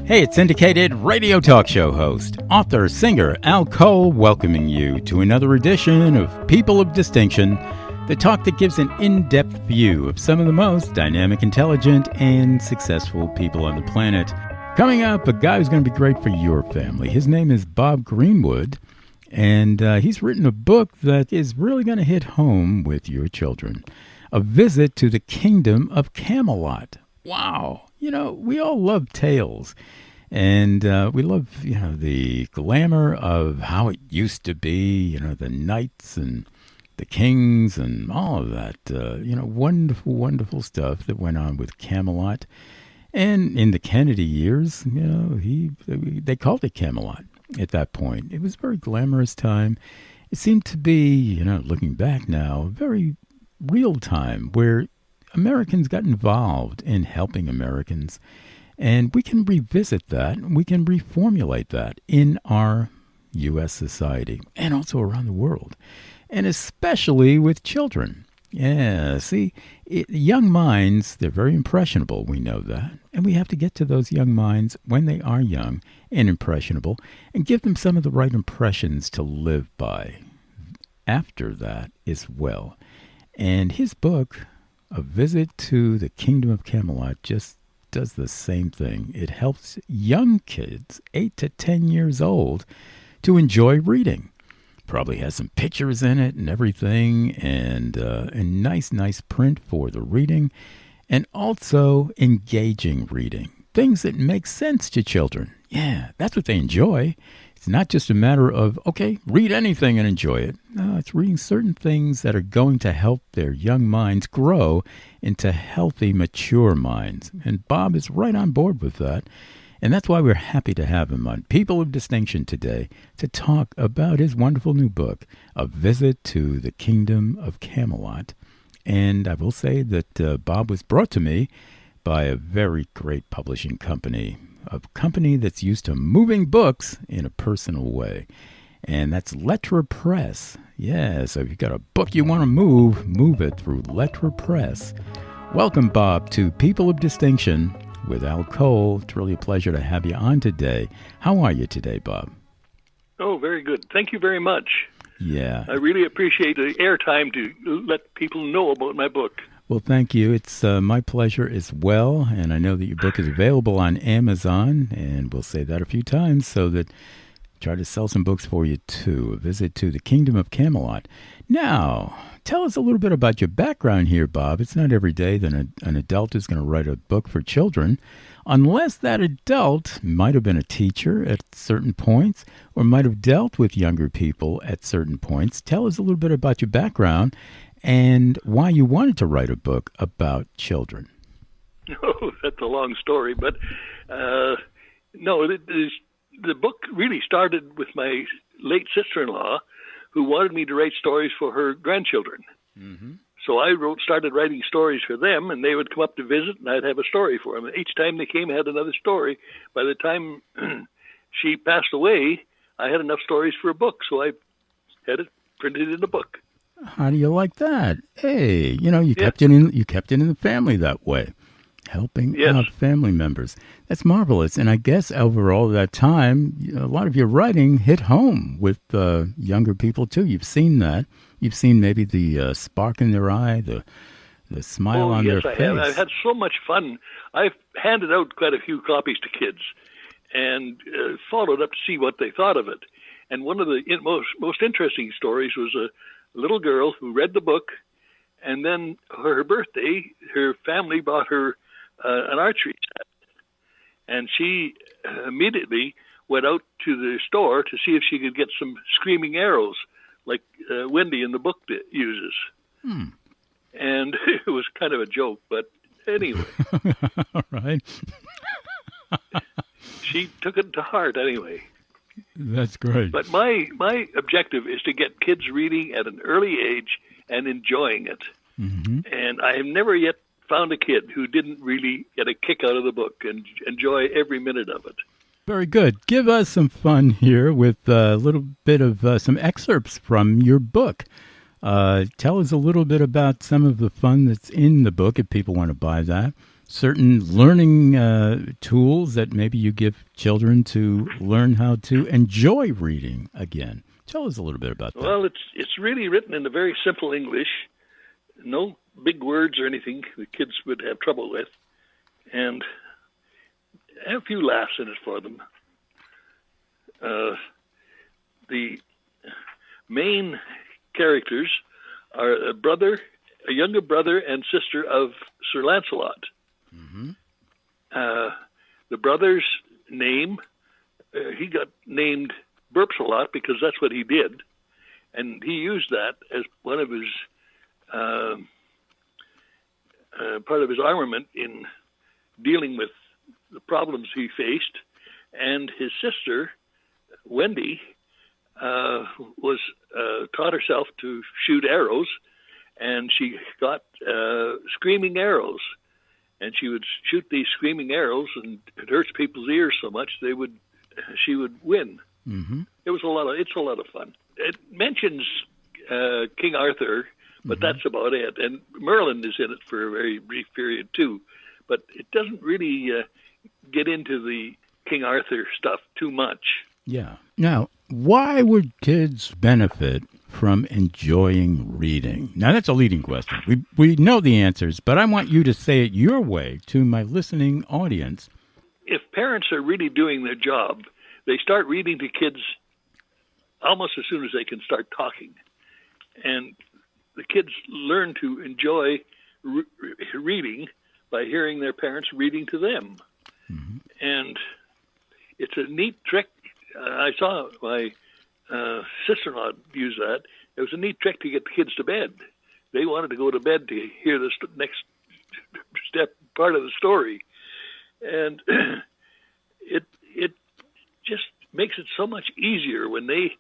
Hey, it's syndicated radio talk show host, author, singer Al Cole, welcoming you to another edition of People of Distinction, the talk that gives an in-depth view of some of the most dynamic, intelligent, and successful people on the planet. Coming up, a guy who's going to be great for your family. His name is Bob Greenwood, and he's written a book that is really going to hit home with your children. A Visit to the Kingdom of Camelot. Wow. You know, we all love tales, and we love, the glamour of how it used to be, the knights and the kings and all of that, wonderful, wonderful stuff that went on with Camelot. And in the Kennedy years, they called it Camelot at that point. It was a very glamorous time. It seemed to be, looking back now, a very real time where Americans got involved in helping Americans, and we can revisit that, we can reformulate that in our U.S. society and also around the world, and especially with children. Yeah, see, young minds, they're very impressionable, we know that, and we have to get to those young minds when they are young and impressionable and give them some of the right impressions to live by after that as well. And his book, A Visit to the Kingdom of Camelot, just does the same thing. It helps young kids, 8 to 10 years old, to enjoy reading. Probably has some pictures in it and everything, and nice print for the reading, and also engaging reading. Things that make sense to children. Yeah, that's what they enjoy. It's not just a matter of, okay, read anything and enjoy it. No, it's reading certain things that are going to help their young minds grow into healthy, mature minds. And Bob is right on board with that. And that's why we're happy to have him on People of Distinction today to talk about his wonderful new book, A Visit to the Kingdom of Camelot. And I will say that Bob was brought to me by a very great publishing company, a company that's used to moving books in a personal way. And that's Lettra Press. Yeah, so if you've got a book you want to move it through Lettra Press. Welcome, Bob, to People of Distinction with Al Cole. It's really a pleasure to have you on today. How are you today, Bob? Oh, very good. Thank you very much. Yeah. I really appreciate the airtime to let people know about my book. Well, thank you. It's my pleasure as well, and I know that your book is available on Amazon, and we'll say that a few times so that try to sell some books for you too. A Visit to the Kingdom of Camelot. Now, tell us a little bit about your background here, Bob. It's not every day that an adult is going to write a book for children, unless that adult might have been a teacher at certain points or might have dealt with younger people at certain points. Tell us a little bit about your background and why you wanted to write a book about children. Oh, that's a long story, but no, the book really started with my late sister-in-law, who wanted me to write stories for her grandchildren. Mm-hmm. So I started writing stories for them, and they would come up to visit, and I'd have a story for them. And each time they came, I had another story. By the time she passed away, I had enough stories for a book, so I had it printed in a book. How do you like that? Hey, you kept it in the family that way, helping out family members. That's marvelous. And I guess over all that time, a lot of your writing hit home with younger people too. You've seen that. You've seen maybe the spark in their eye, the smile on their face. Yes, I have. I've had so much fun. I've handed out quite a few copies to kids and followed up to see what they thought of it. And one of the most interesting stories was a little girl who read the book, and then for her birthday, her family bought her an archery set. And she immediately went out to the store to see if she could get some screaming arrows like Wendy in the book uses. And it was kind of a joke, but anyway. All right. She took it to heart anyway. That's great. But my objective is to get kids reading at an early age and enjoying it. Mm-hmm. And I have never yet found a kid who didn't really get a kick out of the book and enjoy every minute of it. Very good. Give us some fun here with a little bit of some excerpts from your book. Tell us a little bit about some of the fun that's in the book if people want to buy that. certain learning tools that maybe you give children to learn how to enjoy reading again. Tell us a little bit about that. Well, it's really written in a very simple English. No big words or anything the kids would have trouble with. And have a few laughs in it for them. The main characters are a younger brother and sister of Sir Lancelot. Mm-hmm. The brother's name, he got named Burps a lot because that's what he did, and he used that as one of his part of his armament in dealing with the problems he faced. And his sister, Wendy, was taught herself to shoot arrows, and she got screaming arrows, and she would shoot these screaming arrows, and it hurts people's ears so much she would win. Mm-hmm. It's a lot of fun. It mentions King Arthur, but that's about it. And Merlin is in it for a very brief period too, but it doesn't really get into the King Arthur stuff too much. Yeah. Now, why would kids benefit from enjoying reading? Now, that's a leading question. We know the answers, but I want you to say it your way to my listening audience. If parents are really doing their job, they start reading to kids almost as soon as they can start talking. And the kids learn to enjoy reading by hearing their parents reading to them. Mm-hmm. And it's a neat trick. I saw my sister-in-law use that. It was a neat trick to get the kids to bed. They wanted to go to bed to hear the next part of the story. And it just makes it so much easier when they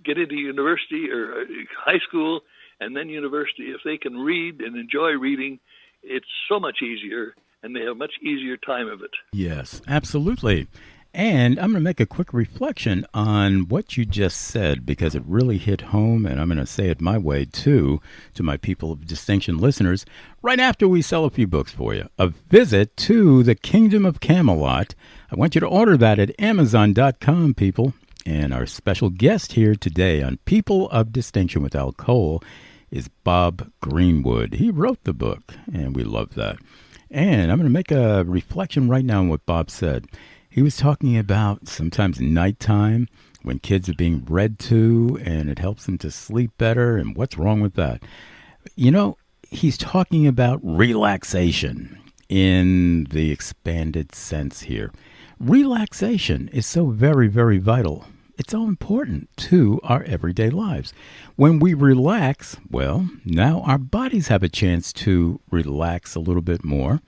get into university or high school and then university. If they can read and enjoy reading, it's so much easier, and they have a much easier time of it. Yes, absolutely. And I'm going to make a quick reflection on what you just said, because it really hit home, and I'm going to say it my way, too, to my people of distinction listeners, right after we sell a few books for you. A visit to the Kingdom of Camelot. I want you to order that at Amazon.com, people. And our special guest here today on People of Distinction with Al Cole is Bob Greenwood. He wrote the book, and we love that. And I'm going to make a reflection right now on what Bob said. He was talking about sometimes nighttime when kids are being read to and it helps them to sleep better, and what's wrong with that? You know, he's talking about relaxation in the expanded sense here. Relaxation is so very, very vital. It's so important to our everyday lives. When we relax, well, now our bodies have a chance to relax a little bit more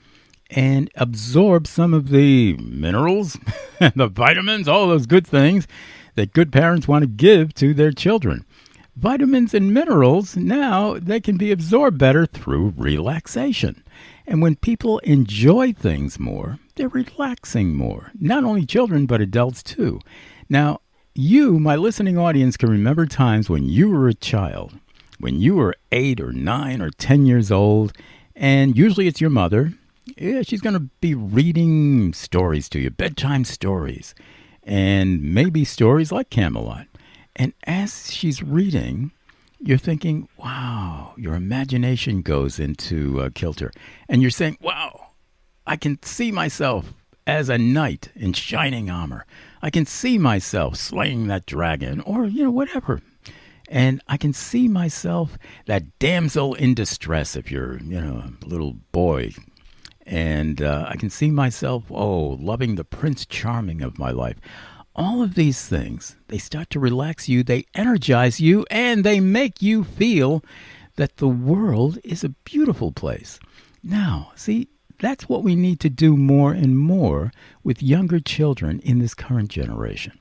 and absorb some of the minerals, the vitamins, all those good things that good parents want to give to their children. Vitamins and minerals, now they can be absorbed better through relaxation. And when people enjoy things more, they're relaxing more. Not only children, but adults too. Now, you, my listening audience, can remember times when you were a child, when you were 8 or 9 or 10 years old, and usually it's your mother. Yeah, she's going to be reading stories to you, bedtime stories, and maybe stories like Camelot. And as she's reading, you're thinking, wow, your imagination goes into kilter. And you're saying, wow, I can see myself as a knight in shining armor. I can see myself slaying that dragon, or, whatever. And I can see myself, that damsel in distress, if you're, a little boy. And I can see myself, loving the Prince Charming of my life. All of these things, they start to relax you, they energize you, and they make you feel that the world is a beautiful place. Now, see, that's what we need to do more and more with younger children in this current generation.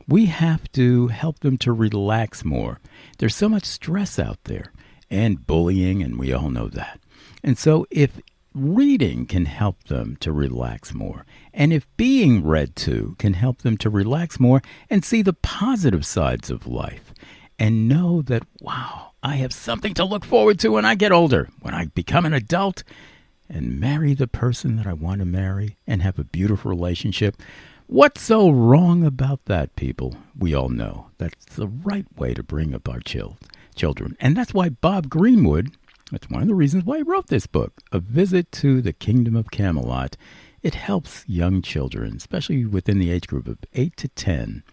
We have to help them to relax more. There's so much stress out there, and bullying, and we all know that. And so if reading can help them to relax more, and if being read to can help them to relax more and see the positive sides of life and know that, wow, I have something to look forward to when I get older, when I become an adult, and marry the person that I want to marry and have a beautiful relationship. What's so wrong about that, people? We all know that's the right way to bring up our children. And that's why Bob Greenwood, that's one of the reasons why he wrote this book, A Visit to the Kingdom of Camelot. It helps young children, especially within the age group of 8 to 10,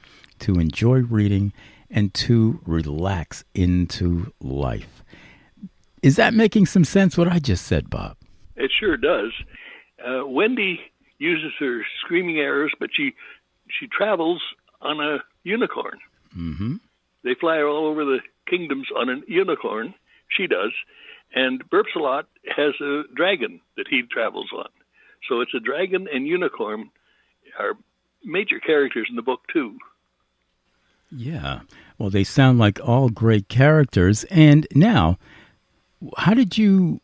to enjoy reading and to relax into life. Is that making some sense, what I just said, Bob? It sure does. Wendy uses her screaming arrows, but she travels on a unicorn. Mm-hmm. They fly all over the kingdoms on a unicorn. She does. And Burpsalot has a dragon that he travels on. So it's a dragon and unicorn are major characters in the book, too. Yeah. Well, they sound like all great characters. And now, how did you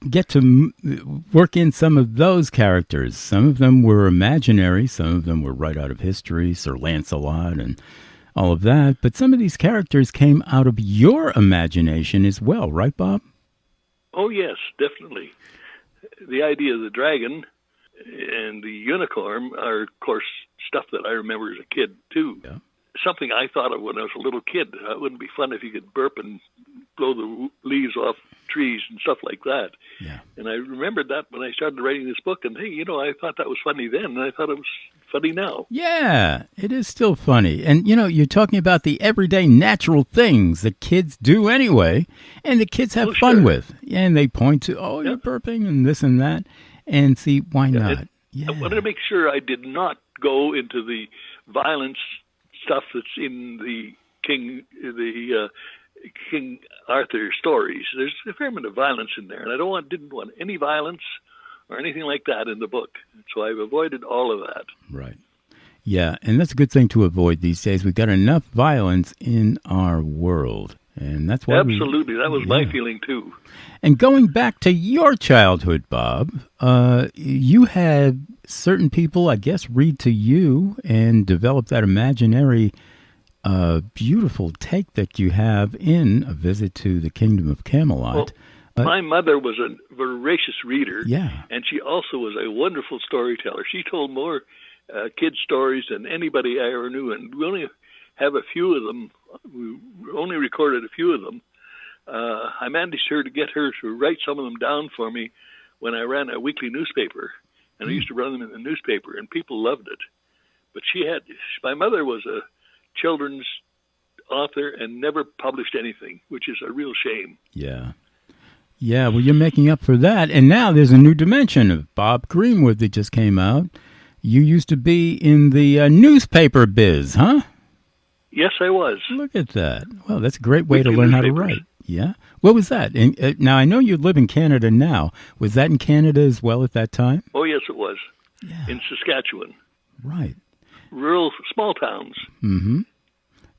get to work in some of those characters? Some of them were imaginary. Some of them were right out of history, Sir Lancelot and all of that. But some of these characters came out of your imagination as well, right, Bob? Oh, yes, definitely. The idea of the dragon and the unicorn are, of course, stuff that I remember as a kid, too. Yeah. Something I thought of when I was a little kid. It wouldn't be fun if you could burp and blow the leaves off trees and stuff like that. Yeah. And I remembered that when I started writing this book. And, hey, I thought that was funny then, and I thought it was funny now. Yeah, it is still funny. And, you're talking about the everyday natural things that kids do anyway, and the kids have fun with. And they point to, you're burping and this and that. And see, why not? I wanted to make sure I did not go into the violence stuff that's in the King Arthur stories. There's a fair amount of violence in there, and I didn't want any violence or anything like that in the book. So I've avoided all of that. Right. Yeah, and that's a good thing to avoid these days. We've got enough violence in our world, and that's why absolutely. That was my feeling too. And going back to your childhood, Bob, you had certain people, I guess, read to you and develop that imaginary, beautiful take that you have in A Visit to the Kingdom of Camelot. Well, my mother was a voracious reader, yeah, and she also was a wonderful storyteller. She told more kids' stories than anybody I ever knew, and we only have a few of them. We only recorded a few of them. I managed to get her to write some of them down for me when I ran a weekly newspaper, and I used to run them in the newspaper, and people loved it. But my mother was a children's author and never published anything, which is a real shame. Yeah. Yeah, well, you're making up for that. And now there's a new dimension of Bob Greenwood that just came out. You used to be in the newspaper biz, huh? Yes, I was. Look at that. Well, that's a great way to learn how to write. Yeah. What was that? And, now, I know you live in Canada now. Was that in Canada as well at that time? Oh, yes, it was. Yeah. In Saskatchewan. Right. Rural, small towns. Mm-hmm.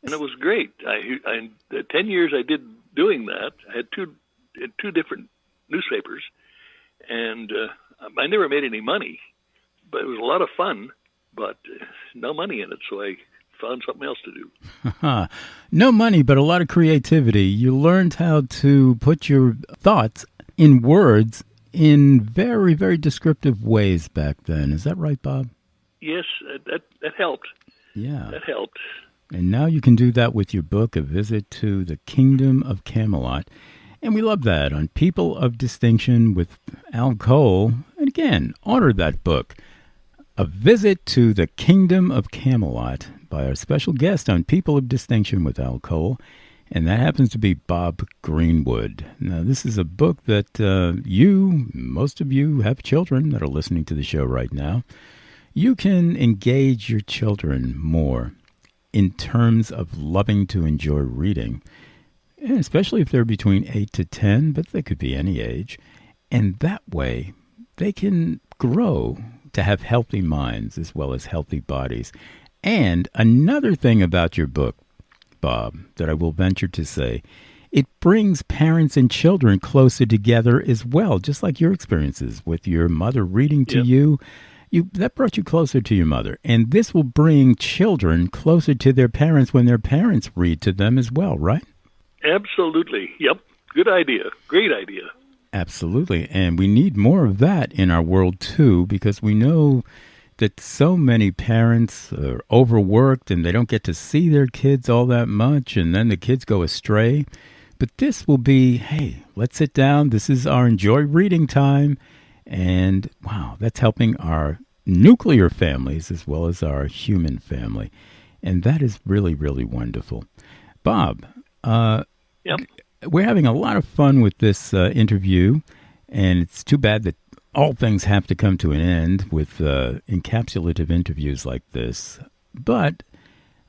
And it was great. The 10 years I did doing that, I had two different newspapers, and I never made any money, but it was a lot of fun, but no money in it, so I found something else to do. No money, but a lot of creativity. You learned how to put your thoughts in words in very, very descriptive ways back then. Is that right, Bob? Yes, that helped. Yeah. That helped. And now you can do that with your book, A Visit to the Kingdom of Camelot. And we love that on People of Distinction with Al Cole. And again, order that book, A Visit to the Kingdom of Camelot, by our special guest on People of Distinction with Al Cole. And that happens to be Bob Greenwood. Now, this is a book that most of you have children that are listening to the show right now. You can engage your children more in terms of loving to enjoy reading, and especially if they're between 8 to 10, but they could be any age. And that way, they can grow to have healthy minds as well as healthy bodies. And another thing about your book, Bob, that I will venture to say, it brings parents and children closer together as well, just like your experiences with your mother reading to you. That brought you closer to your mother. And this will bring children closer to their parents when their parents read to them as well, right? Absolutely. Yep. Good idea. Great idea. Absolutely. And we need more of that in our world, too, because we know that so many parents are overworked and they don't get to see their kids all that much, and then the kids go astray. But this will be, hey, let's sit down. This is our enjoy reading time. And wow, that's helping our nuclear families as well as our human family. And that is really, really wonderful. Bob, Yep. we're having a lot of fun with this interview, and it's too bad that all things have to come to an end with encapsulative interviews like this. But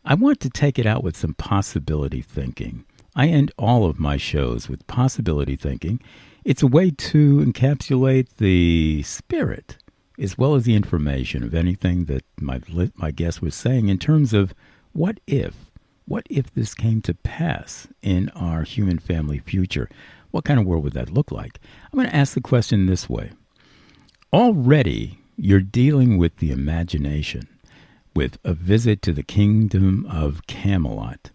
I want to take it out with some possibility thinking. I end all of my shows with possibility thinking. It's a way to encapsulate the spirit as well as the information of anything that my guest was saying in terms of what if this came to pass in our human family future? What kind of world would that look like? I'm going to ask the question this way. Already, you're dealing with the imagination, with a visit to the kingdom of Camelot.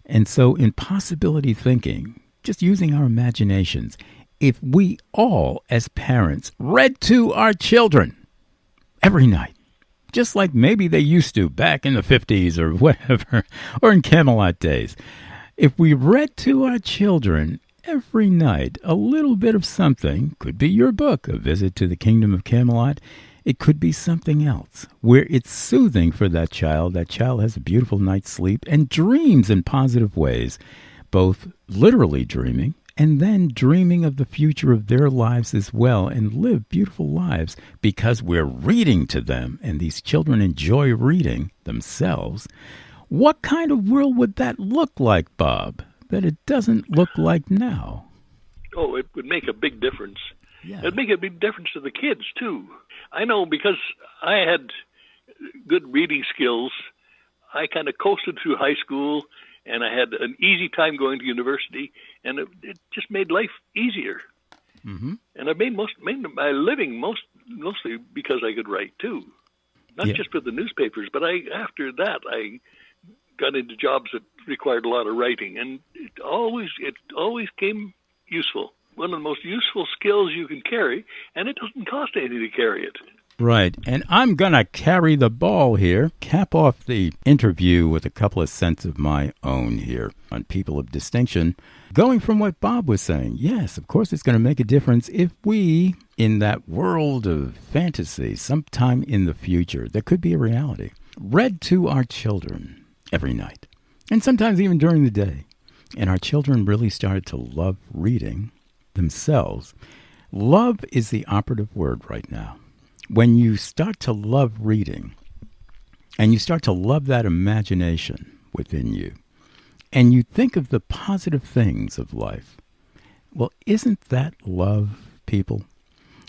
And so in possibility thinking, just using our imaginations, if we all, as parents, read to our children every night, just like maybe they used to back in the 50s or whatever, or in Camelot days, if we read to our children every night a little bit of something, could be your book, A Visit to the Kingdom of Camelot. It could be something else where it's soothing for that child. That child has a beautiful night's sleep and dreams in positive ways, both literally dreaming and then dreaming of the future of their lives as well, and live beautiful lives because we're reading to them and these children enjoy reading themselves. What kind of world would that look like, Bob, that it doesn't look like now? Oh, it would make a big difference. Yeah. It'd make a big difference to the kids, too. I know because I had good reading skills, I kind of coasted through high school, and I had an easy time going to university, and it just made life easier. Mm-hmm. And I made my living mostly because I could write, too. Not just for the newspapers, but after that I got into jobs that required a lot of writing, and it always came useful. One of the most useful skills you can carry, and it doesn't cost anything to carry it. Right, and I'm going to carry the ball here, cap off the interview with a couple of cents of my own here on People of Distinction. Going from what Bob was saying, yes, of course it's going to make a difference if we, in that world of fantasy, sometime in the future, that could be a reality, read to our children every night, and sometimes even during the day, and our children really started to love reading themselves. Love is the operative word right now. When you start to love reading, and you start to love that imagination within you, and you think of the positive things of life, well, isn't that love, people?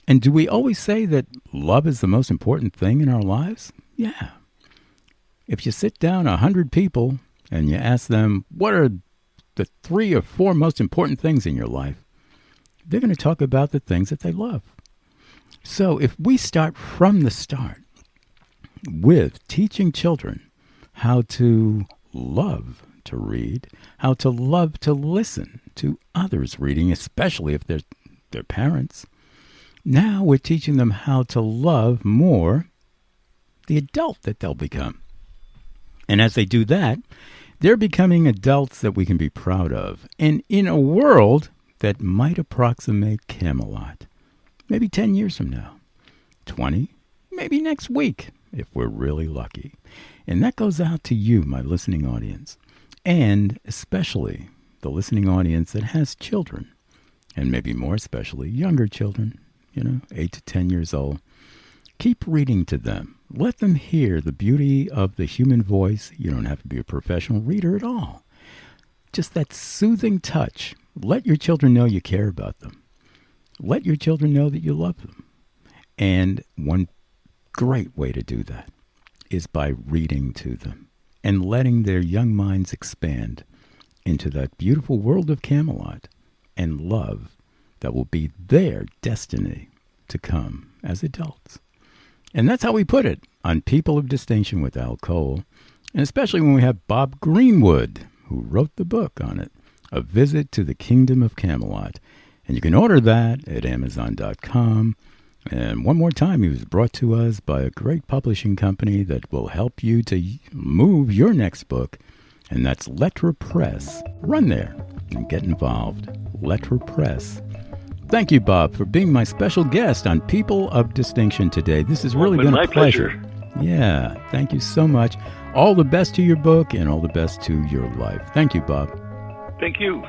And do we always say that love is the most important thing in our lives? Yeah. If you sit down 100 people and you ask them, what are the 3 or 4 most important things in your life? They're going to talk about the things that they love. So if we start from the start with teaching children how to love to read, how to love to listen to others reading, especially if they're their parents, now we're teaching them how to love more the adult that they'll become. And as they do that, they're becoming adults that we can be proud of. And in a world that might approximate Camelot, maybe 10 years from now, 20, maybe next week, if we're really lucky. And that goes out to you, my listening audience, and especially the listening audience that has children, and maybe more especially younger children, 8 to 10 years old. Keep reading to them. Let them hear the beauty of the human voice. You don't have to be a professional reader at all. Just that soothing touch. Let your children know you care about them. Let your children know that you love them. And one great way to do that is by reading to them and letting their young minds expand into that beautiful world of Camelot and love that will be their destiny to come as adults. And that's how we put it on People of Distinction with Al Cole, and especially when we have Bob Greenwood, who wrote the book on it, A Visit to the Kingdom of Camelot. And you can order that at Amazon.com. And one more time, he was brought to us by a great publishing company that will help you to move your next book, and that's Lettra Press. Run there and get involved. Lettra Press. Thank you, Bob, for being my special guest on People of Distinction today. This has really been a pleasure. Yeah, thank you so much. All the best to your book and all the best to your life. Thank you, Bob. Thank you.